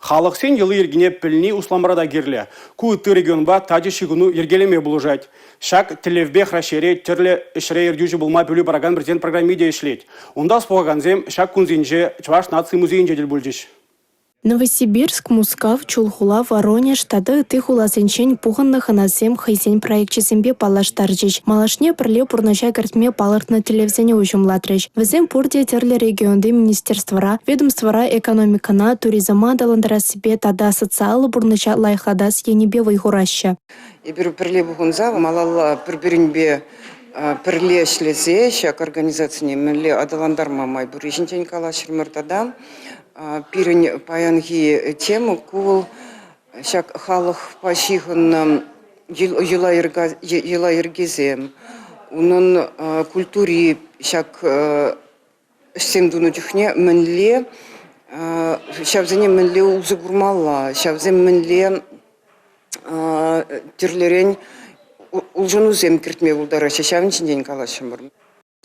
Халықсен елы ергене піліне усламарада керлі. Куытты регионба таджи шигуну ергелеме булужать. Шак телевбе храшере терле ішре ердюжі булма пілі бараган президент программиде ішлет. Онда споғанзем шак кунзинже Чуваш нации музейінже дел бульдиш. Новосибирск, Мускав, Чулхула, Воронеж, тады тыхула сенчен пуханных анасем хайсен проектчесембе палаштаржич. Малашне прле пурнача картме палыртны телевизионе ужумлатрыч. Візем пурде терле регионды министерствора, ведомствора экономикана, туризма даландара себе тада социалы пурнача лайхадас енебе вайхураща. Иберу прле бухунза, малалла пірбірінбе прле шлезе, шак организацияне міле адаландарма май буришінтен калашырмыртада. Пирень паянги тему кул шак халық пашиғын ела ергезем. Унын культури шак семдуну жүхне мінле, шавзене мінле ұлзы бұрмалла, шавзен мінле тірлерен ұлжыну зем кіртме ұлдара шашавын чінден калашымыр.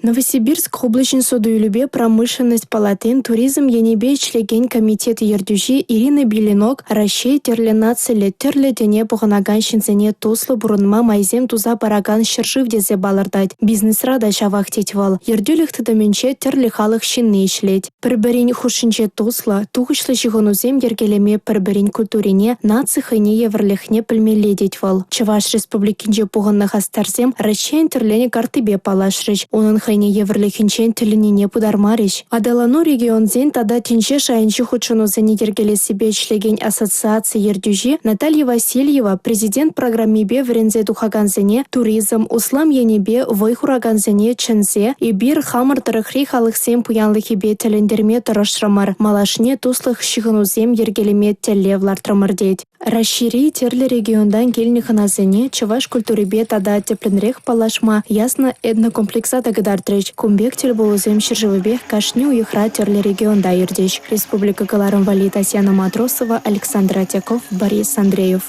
Новосибирск облачен судуюлюбе промышленность палатин туризм енебе члеген комитет ердюжи Ирина Беленок расшей терлена целе терле дене пуханаган шинзене туслы бурынма майзем туза бараган шыршыв дезе балырдать. Бизнес рада шавах тетвал. Ердюлих тыдаменче терле халық шинне ишлеть. Пірбірін хушинче туслы, тухышлы жығынузем ергелеме пірбірін культурине наци хайне еврлихне пілмеле детвал. Чуваш республикинче пуханнах астарзем расшейн терлене картыбе палашрыч. Онын хайне еврлихинчен тілініне пудармарыш. Адалану регионзен тада тинче шайынчы худшынузене ергеле себе члеген ассоциации ердюжи Наталья Васильева, президент программибе врензе тухаганзене туризм, услам енебе вайхураганзене чензе и бир хамыр тырыхри халықсен пуянлыхибе тіліндерме тұрышрамар. Малашне туслых шығынузем ергелеме телевлар трамырдеть. Расшири терлі региондан келниханазене Чуваш культурибе тада тепленрех палашма ясно этнокомплекса тагадартрыч. Кумбек телболузем шыржывыбех кашне уехра терлі регионда ердеш. Республика Галарым Вали Татьяна Матросова, Александр Атяков, Борис Андреев.